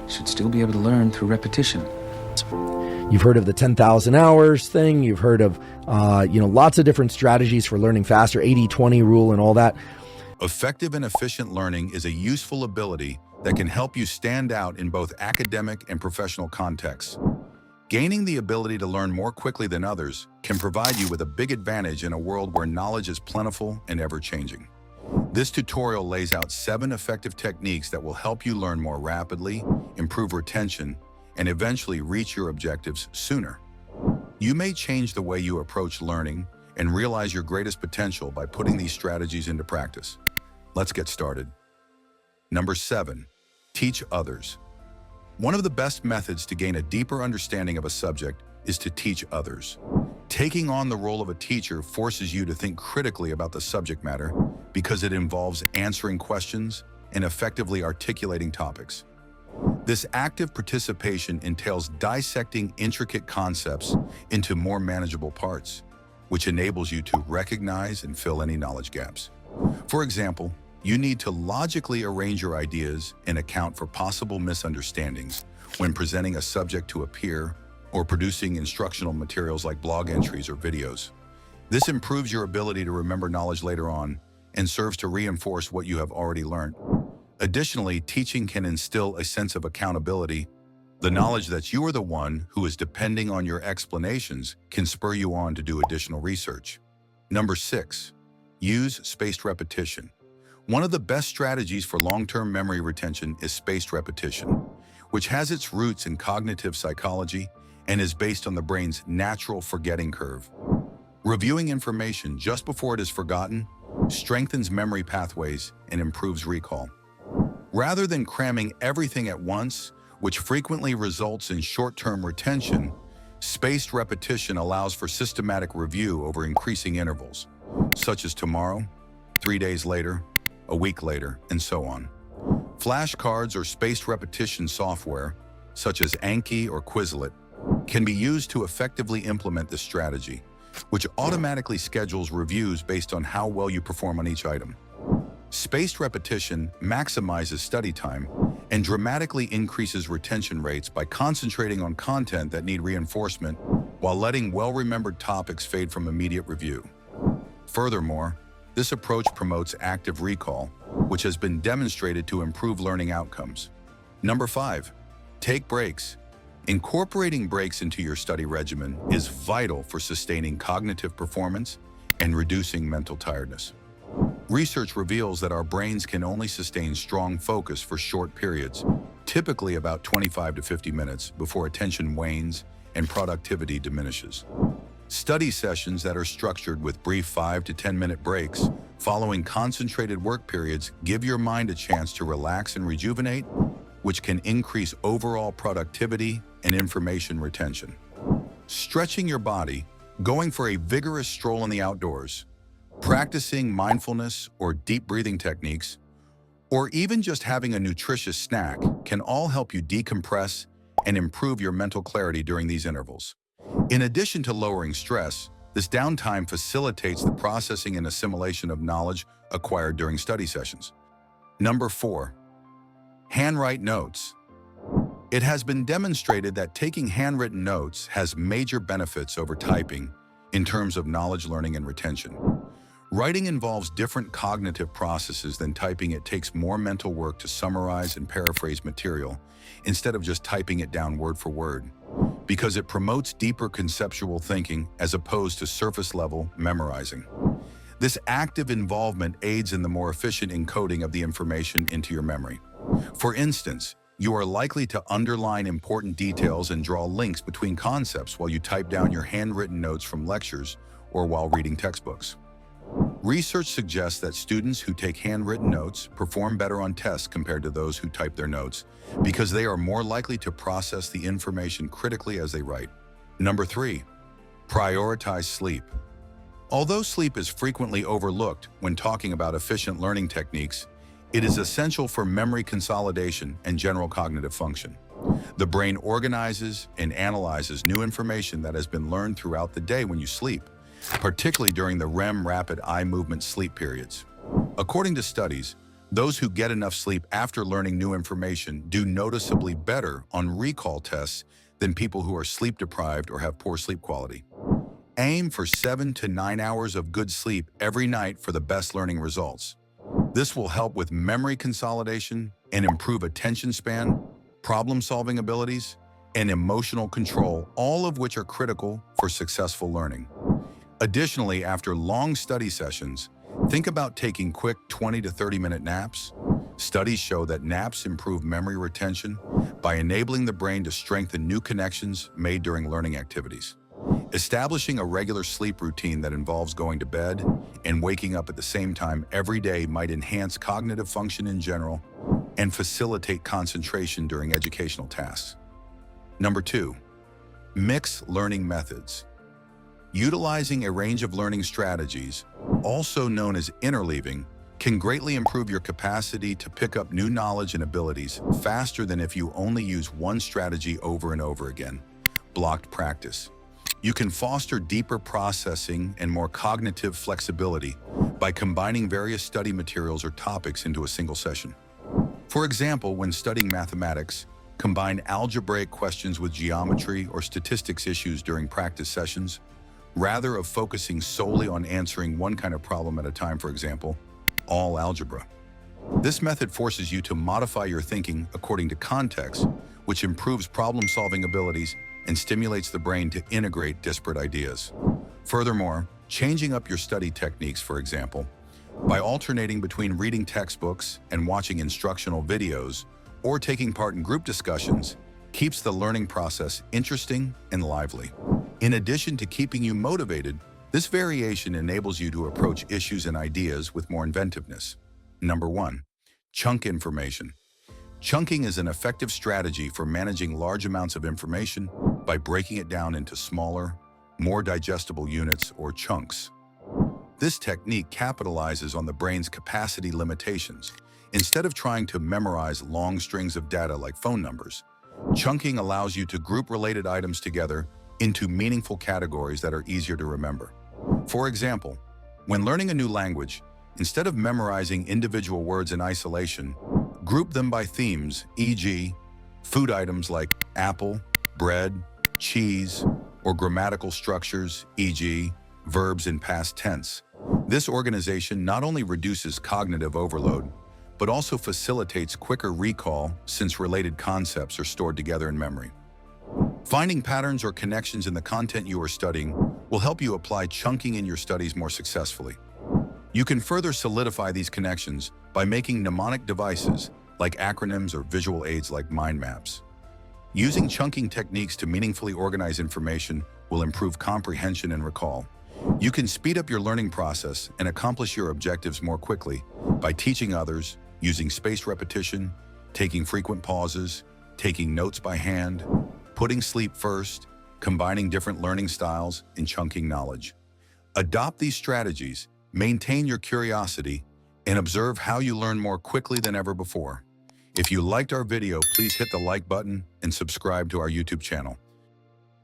should still be able to learn through repetition. You've heard of the 10,000 hours thing. You've heard of, lots of different strategies for learning faster, 80-20 rule and all that. Effective and efficient learning is a useful ability that can help you stand out in both academic and professional contexts. Gaining the ability to learn more quickly than others can provide you with a big advantage in a world where knowledge is plentiful and ever-changing. This tutorial lays out 7 effective techniques that will help you learn more rapidly, improve retention, and eventually reach your objectives sooner. You may change the way you approach learning and realize your greatest potential by putting these strategies into practice. Let's get started. Number 7, teach others. One of the best methods to gain a deeper understanding of a subject is to teach others. Taking on the role of a teacher forces you to think critically about the subject matter because it involves answering questions and effectively articulating topics. This active participation entails dissecting intricate concepts into more manageable parts, which enables you to recognize and fill any knowledge gaps. For example, you need to logically arrange your ideas and account for possible misunderstandings when presenting a subject to a peer or producing instructional materials like blog entries or videos. This improves your ability to remember knowledge later on and serves to reinforce what you have already learned. Additionally, teaching can instill a sense of accountability. The knowledge that you are the one who is depending on your explanations can spur you on to do additional research. Number 6, use spaced repetition. One of the best strategies for long-term memory retention is spaced repetition, which has its roots in cognitive psychology and is based on the brain's natural forgetting curve. Reviewing information just before it is forgotten strengthens memory pathways and improves recall. Rather than cramming everything at once, which frequently results in short-term retention, spaced repetition allows for systematic review over increasing intervals, such as tomorrow, 3 days later, a week later, and so on. Flashcards or spaced repetition software, such as Anki or Quizlet, can be used to effectively implement this strategy, which automatically schedules reviews based on how well you perform on each item. Spaced repetition maximizes study time and dramatically increases retention rates by concentrating on content that need reinforcement while letting well-remembered topics fade from immediate review. Furthermore, this approach promotes active recall, which has been demonstrated to improve learning outcomes. Number 5, take breaks. Incorporating breaks into your study regimen is vital for sustaining cognitive performance and reducing mental tiredness. Research reveals that our brains can only sustain strong focus for short periods, typically about 25 to 50 minutes, before attention wanes and productivity diminishes. Study sessions that are structured with brief 5 to 10-minute breaks following concentrated work periods give your mind a chance to relax and rejuvenate, which can increase overall productivity and information retention. Stretching your body, going for a vigorous stroll in the outdoors, practicing mindfulness or deep breathing techniques, or even just having a nutritious snack can all help you decompress and improve your mental clarity during these intervals. In addition to lowering stress, this downtime facilitates the processing and assimilation of knowledge acquired during study sessions. Number 4, handwrite notes. It has been demonstrated that taking handwritten notes has major benefits over typing in terms of knowledge learning and retention. Writing involves different cognitive processes than typing. It takes more mental work to summarize and paraphrase material instead of just typing it down word for word, because it promotes deeper conceptual thinking as opposed to surface-level memorizing. This active involvement aids in the more efficient encoding of the information into your memory. For instance, you are likely to underline important details and draw links between concepts while you type down your handwritten notes from lectures or while reading textbooks. Research suggests that students who take handwritten notes perform better on tests compared to those who type their notes because they are more likely to process the information critically as they write. Number 3, prioritize sleep. Although sleep is frequently overlooked when talking about efficient learning techniques, it is essential for memory consolidation and general cognitive function. The brain organizes and analyzes new information that has been learned throughout the day when you sleep, particularly during the REM rapid eye movement sleep periods. According to studies, Those who get enough sleep after learning new information do noticeably better on recall tests than people who are sleep-deprived or have poor sleep quality. Aim for 7 to 9 hours of good sleep every night for the best learning results. This will help with memory consolidation and improve attention span, problem-solving abilities, and emotional control, all of which are critical for successful learning. Additionally, after long study sessions, think about taking quick 20 to 30-minute naps. Studies show that naps improve memory retention by enabling the brain to strengthen new connections made during learning activities. Establishing a regular sleep routine that involves going to bed and waking up at the same time every day might enhance cognitive function in general and facilitate concentration during educational tasks. Number 2, mix learning methods. Utilizing a range of learning strategies, also known as interleaving, can greatly improve your capacity to pick up new knowledge and abilities faster than if you only use one strategy over and over again. Blocked practice. You can foster deeper processing and more cognitive flexibility by combining various study materials or topics into a single session. For example, when studying mathematics, combine algebraic questions with geometry or statistics issues during practice sessions, rather of focusing solely on answering one kind of problem at a time, for example, all algebra. This method forces you to modify your thinking according to context, which improves problem-solving abilities and stimulates the brain to integrate disparate ideas. Furthermore, changing up your study techniques, for example, by alternating between reading textbooks and watching instructional videos or taking part in group discussions, keeps the learning process interesting and lively. In addition to keeping you motivated, this variation enables you to approach issues and ideas with more inventiveness. Number 1, chunk information. Chunking is an effective strategy for managing large amounts of information by breaking it down into smaller, more digestible units or chunks. This technique capitalizes on the brain's capacity limitations. Instead of trying to memorize long strings of data like phone numbers, chunking allows you to group related items together into meaningful categories that are easier to remember. For example, when learning a new language, instead of memorizing individual words in isolation, group them by themes, e.g., food items like apple, bread, cheese, or grammatical structures, e.g., verbs in past tense. This organization not only reduces cognitive overload, but also facilitates quicker recall since related concepts are stored together in memory. Finding patterns or connections in the content you are studying will help you apply chunking in your studies more successfully. You can further solidify these connections by making mnemonic devices like acronyms or visual aids like mind maps. Using chunking techniques to meaningfully organize information will improve comprehension and recall. You can speed up your learning process and accomplish your objectives more quickly by teaching others, using spaced repetition, taking frequent pauses, taking notes by hand, putting sleep first, combining different learning styles, and chunking knowledge. Adopt these strategies, maintain your curiosity, and observe how you learn more quickly than ever before. If you liked our video, please hit the like button and subscribe to our YouTube channel.